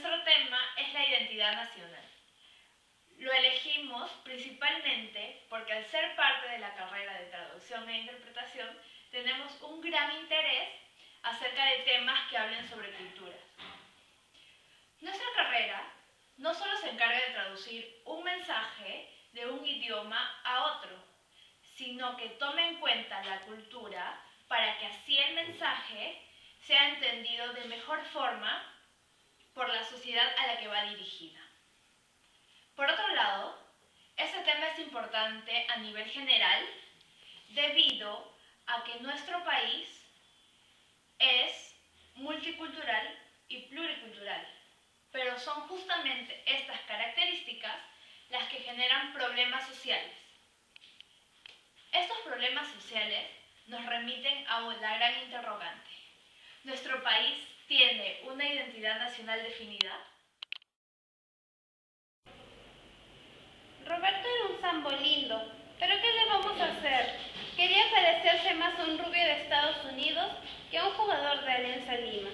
Nuestro tema es la identidad nacional. Lo elegimos principalmente porque al ser parte de la carrera de traducción e interpretación tenemos un gran interés acerca de temas que hablen sobre culturas. Nuestra carrera no solo se encarga de traducir un mensaje de un idioma a otro, sino que toma en cuenta la cultura para que así el mensaje sea entendido de mejor forma por la sociedad a la que va dirigida. Por otro lado, este tema es importante a nivel general debido a que nuestro país es multicultural y pluricultural, pero son justamente estas características las que generan problemas sociales. Estos problemas sociales nos remiten a la gran interrogante. ¿Nuestro país tiene una identidad nacional definida? Roberto era un sambo lindo, pero ¿qué le vamos a hacer? Quería parecerse más a un rubio de Estados Unidos que a un jugador de Alianza Lima.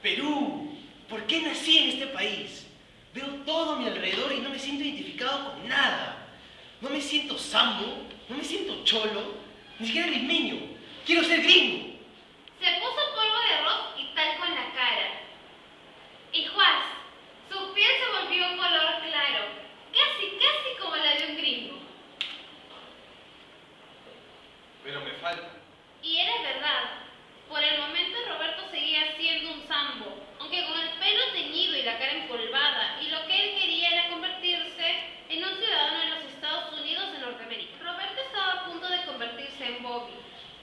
Perú, ¿por qué nací en este país? Veo todo a mi alrededor y no me siento identificado con nada. No me siento sambo, no me siento cholo, ni siquiera limeño. Quiero ser gringo. Se puso polvo de arroz y talco en la cara. Y Juaz, su piel se volvió un color claro, casi como la de un gringo. Pero me falta. Y era verdad. Por el momento Roberto seguía siendo un sambo, aunque con el pelo teñido y la cara empolvada, y lo que él quería era convertirse en un ciudadano de los Estados Unidos de Norteamérica. Roberto estaba a punto de convertirse en Bobby.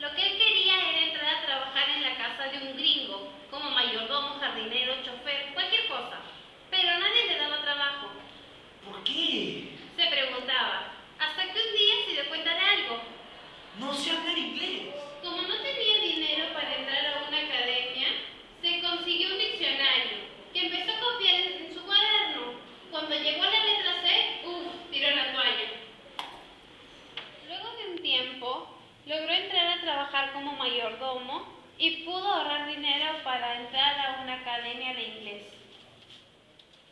Lo que él quería era entrar a trabajar en la casa de un gringo, como mayordomo, jardinero, chofer, cualquier cosa. Pero nadie le daba trabajo. ¿Por qué? Se preguntaba, hasta que un día se dio cuenta de algo. No sé hablar inglés. Como no tenía dinero para entrar a una academia, se consiguió un diccionario, que empezó a copiar en su cuaderno. Cuando llegó a la letra C, tiró la toalla. Luego de un tiempo, logró entrar a trabajar como mayordomo y pudo ahorrar dinero para entrar a una academia de inglés.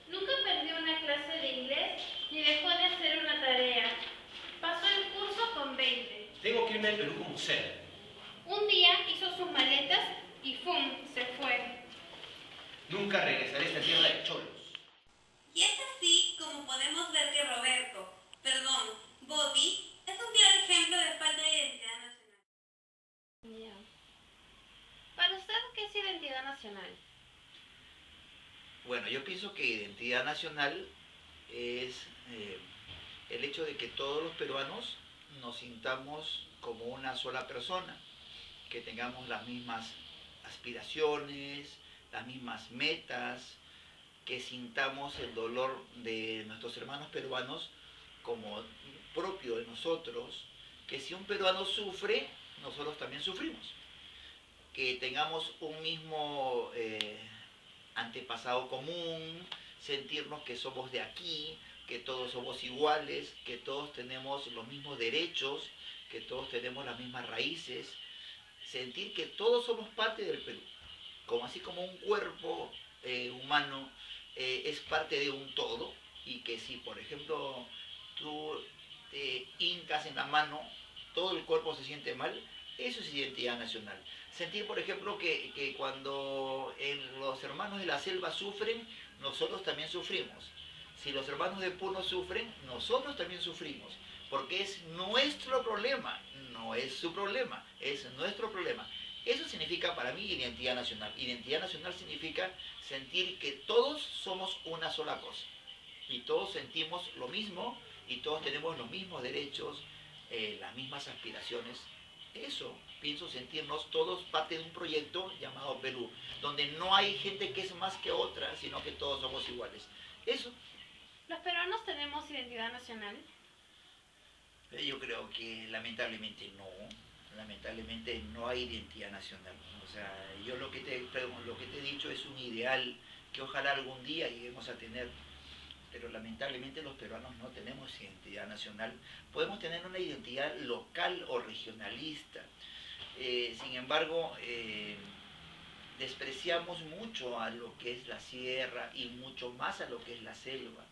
Nunca perdió una clase de inglés ni dejó de hacer una tarea. Pasó el curso con 20. Tengo que irme al Perú como sea. Un día hizo sus maletas y ¡fum! Se fue. Nunca regresaré a esta tierra de cholos. Y es así como podemos ver que Bobby, es un claro ejemplo de falta de identidad nacional. Para usted, ¿qué es identidad nacional? Bueno, yo pienso que identidad nacional es el hecho de que todos los peruanos nos sintamos como una sola persona, que tengamos las mismas aspiraciones, las mismas metas, que sintamos el dolor de nuestros hermanos peruanos como propio de nosotros, que si un peruano sufre, nosotros también sufrimos, que tengamos un mismo antepasado común, sentirnos que somos de aquí, que todos somos iguales, que todos tenemos los mismos derechos, que todos tenemos las mismas raíces, sentir que todos somos parte del Perú, como así como un cuerpo humano es parte de un todo, y que si por ejemplo tú te hincas en la mano, todo el cuerpo se siente mal. Eso es identidad nacional. Sentir, por ejemplo, que cuando los hermanos de la selva sufren, nosotros también sufrimos. Si los hermanos de Puno sufren, nosotros también sufrimos. Porque es nuestro problema, no es su problema, es nuestro problema. Eso significa para mí identidad nacional. Identidad nacional significa sentir que todos somos una sola cosa. Y todos sentimos lo mismo, y todos tenemos los mismos derechos, las mismas aspiraciones. Eso, pienso sentirnos todos parte de un proyecto llamado Perú, donde no hay gente que es más que otra, sino que todos somos iguales. Eso. ¿Los peruanos tenemos identidad nacional? Yo creo que lamentablemente no hay identidad nacional. O sea, yo lo que te he dicho es un ideal que ojalá algún día lleguemos a tener. Pero lamentablemente los peruanos no tenemos identidad nacional. Podemos tener una identidad local o regionalista. Sin embargo, despreciamos mucho a lo que es la sierra y mucho más a lo que es la selva.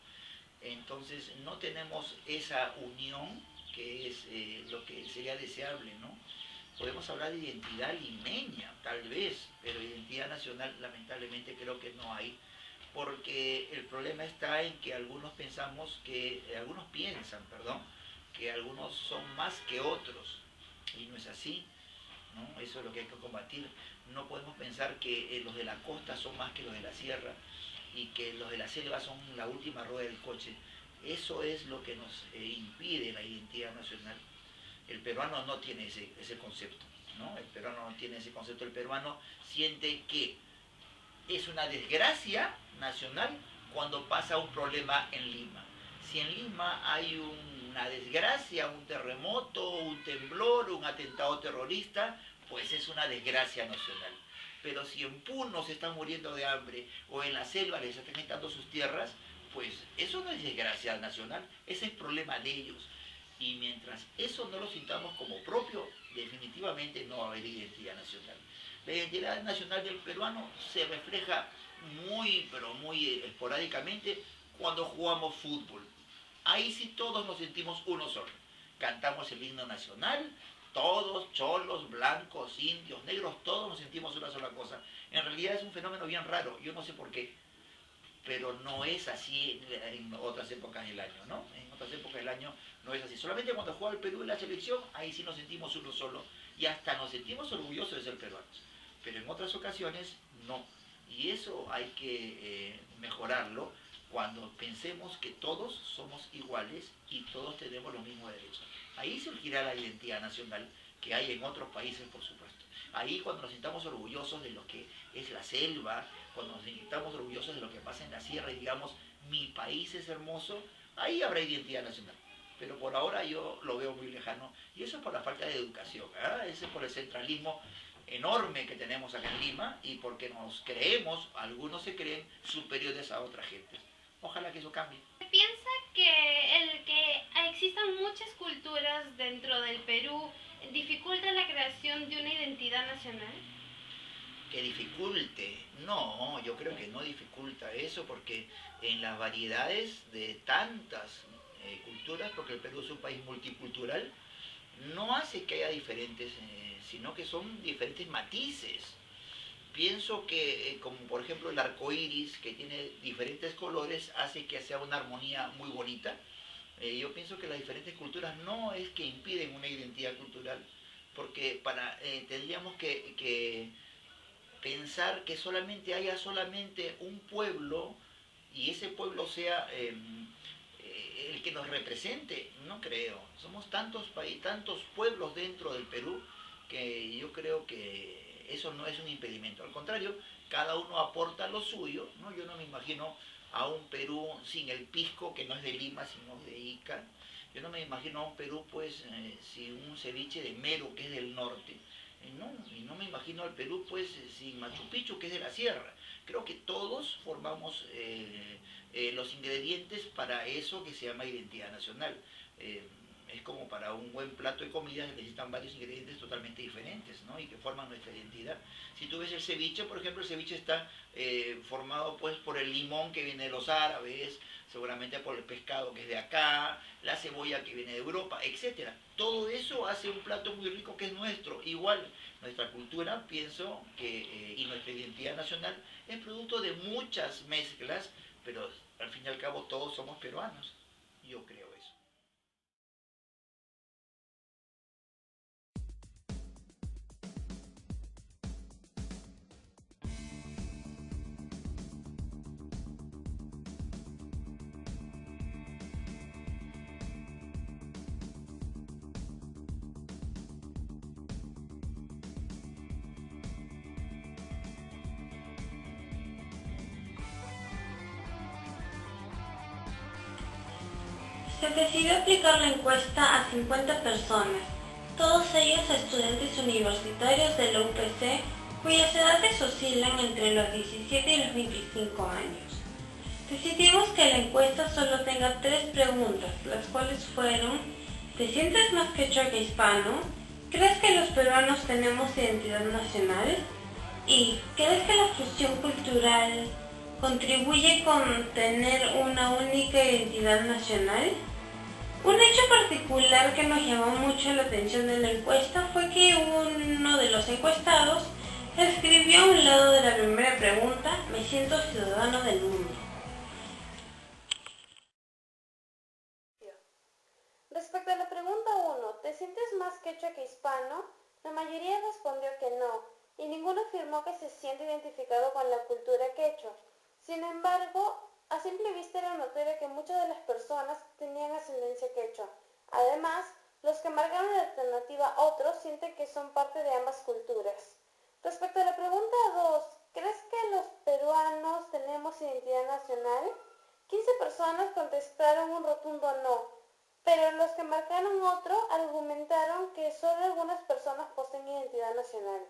Entonces no tenemos esa unión que es lo que sería deseable, ¿no? Podemos hablar de identidad limeña, tal vez, pero identidad nacional lamentablemente creo que no hay, porque el problema está en que algunos piensan, que algunos son más que otros, y no es así, ¿no? Eso es lo que hay que combatir. No podemos pensar que los de la costa son más que los de la sierra, y que los de la selva son la última rueda del coche. Eso es lo que nos impide la identidad nacional. El peruano no tiene ese concepto, ¿no? El peruano no tiene ese concepto. El peruano siente que es una desgracia nacional cuando pasa un problema en Lima. Si en Lima hay una desgracia, un terremoto, un temblor, un atentado terrorista, pues es una desgracia nacional. Pero si en Puno se están muriendo de hambre o en la selva les están quitando sus tierras, pues eso no es desgracia nacional, ese es problema de ellos. Y mientras eso no lo sintamos como propio, definitivamente no va a haber identidad nacional. La identidad nacional del peruano se refleja muy, pero muy esporádicamente cuando jugamos fútbol. Ahí sí todos nos sentimos uno solo. Cantamos el himno nacional, todos, cholos, blancos, indios, negros, todos nos sentimos una sola cosa. En realidad es un fenómeno bien raro, yo no sé por qué, pero no es así en otras épocas del año, ¿no? En otras épocas del año no es así. Solamente cuando juega el Perú en la selección, ahí sí nos sentimos uno solo y hasta nos sentimos orgullosos de ser peruanos. Pero en otras ocasiones no. Y eso hay que mejorarlo cuando pensemos que todos somos iguales y todos tenemos los mismos derechos. Ahí surgirá la identidad nacional que hay en otros países, por supuesto. Ahí cuando nos sintamos orgullosos de lo que es la selva, cuando nos sintamos orgullosos de lo que pasa en la sierra y digamos, mi país es hermoso, ahí habrá identidad nacional. Pero por ahora yo lo veo muy lejano y eso es por la falta de educación, ¿verdad? Eso es por el centralismo enorme que tenemos acá en Lima y porque nos creemos, algunos se creen superiores a otra gente. Ojalá que eso cambie. ¿Piensa que el que existan muchas culturas dentro del Perú dificulta la creación de una identidad nacional? Que dificulte, no, yo creo que no dificulta eso porque en las variedades de tantas culturas, porque el Perú es un país multicultural, no hace que haya diferentes, sino que son diferentes matices. Pienso que, como por ejemplo el arco iris, que tiene diferentes colores, hace que sea una armonía muy bonita. Yo pienso que las diferentes culturas no es que impiden una identidad cultural, porque tendríamos que pensar que solamente haya solamente un pueblo y ese pueblo sea el que nos represente. No creo. Somos tantos pueblos dentro del Perú que yo creo que eso no es un impedimento. Al contrario, cada uno aporta lo suyo, ¿no? Yo no me imagino a un Perú sin el pisco, que no es de Lima, sino de Ica. Yo no me imagino a un Perú, pues, sin un ceviche de Mero, que es del norte. Y no me imagino al Perú, pues, sin Machu Picchu, que es de la sierra. Creo que todos formamos los ingredientes para eso que se llama identidad nacional. Es como para un buen plato de comida necesitan varios ingredientes totalmente diferentes, ¿no? Y que forman nuestra identidad. Si tú ves el ceviche, por ejemplo, el ceviche está formado pues por el limón que viene de los árabes, seguramente por el pescado que es de acá, la cebolla que viene de Europa, etc. Todo eso hace un plato muy rico que es nuestro. Igual, nuestra cultura, pienso que, y nuestra identidad nacional es producto de muchas mezclas, pero al fin y al cabo todos somos peruanos. Yo creo eso. Se decidió aplicar la encuesta a 50 personas, todos ellos estudiantes universitarios de la UPC, cuyas edades oscilan entre los 17 y los 25 años. Decidimos que la encuesta solo tenga 3 preguntas, las cuales fueron: ¿te sientes más quechua que hispano? ¿Crees que los peruanos tenemos identidad nacional? ¿Y crees que la fusión cultural contribuye con tener una única identidad nacional? Un hecho particular que nos llamó mucho la atención en la encuesta fue que uno de los encuestados escribió a un lado de la primera pregunta: me siento ciudadano del mundo. Respecto a la pregunta 1, ¿te sientes más quechua que hispano? La mayoría respondió que no, y ninguno afirmó que se siente identificado con la cultura quechua. Sin embargo, a simple vista era notorio que muchas de las personas tenían ascendencia quechua. Además, los que marcaron la alternativa otros sienten que son parte de ambas culturas. Respecto a la pregunta 2, ¿crees que los peruanos tenemos identidad nacional? 15 personas contestaron un rotundo no, pero los que marcaron otro argumentaron que solo algunas personas poseen identidad nacional.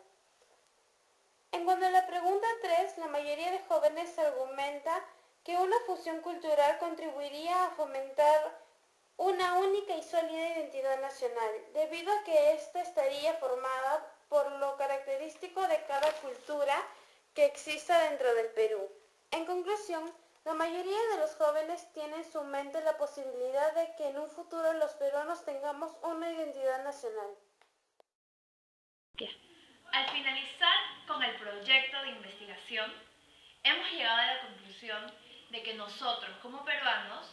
En cuanto a la pregunta 3, la mayoría de jóvenes argumenta que una fusión cultural contribuiría a fomentar una única y sólida identidad nacional, debido a que ésta estaría formada por lo característico de cada cultura que exista dentro del Perú. En conclusión, la mayoría de los jóvenes tiene en su mente la posibilidad de que en un futuro los peruanos tengamos una identidad nacional. Al finalizar con el proyecto de investigación, hemos llegado a la conclusión de que nosotros, como peruanos,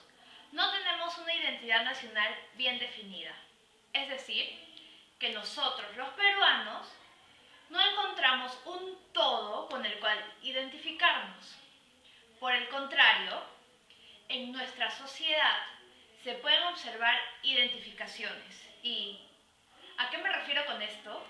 no tenemos una identidad nacional bien definida. Es decir, que nosotros, los peruanos, no encontramos un todo con el cual identificarnos. Por el contrario, en nuestra sociedad se pueden observar identificaciones. ¿Y a qué me refiero con esto?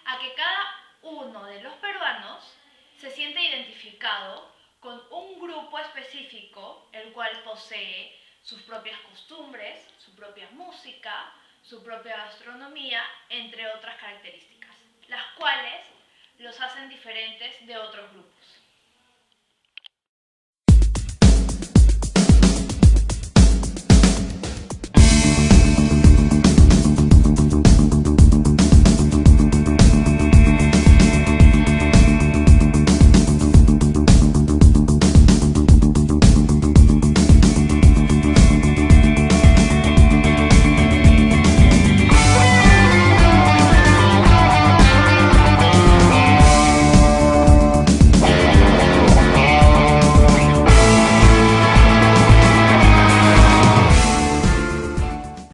A que cada uno de los peruanos se siente identificado con un grupo específico, el cual posee sus propias costumbres, su propia música, su propia gastronomía, entre otras características, las cuales los hacen diferentes de otros grupos.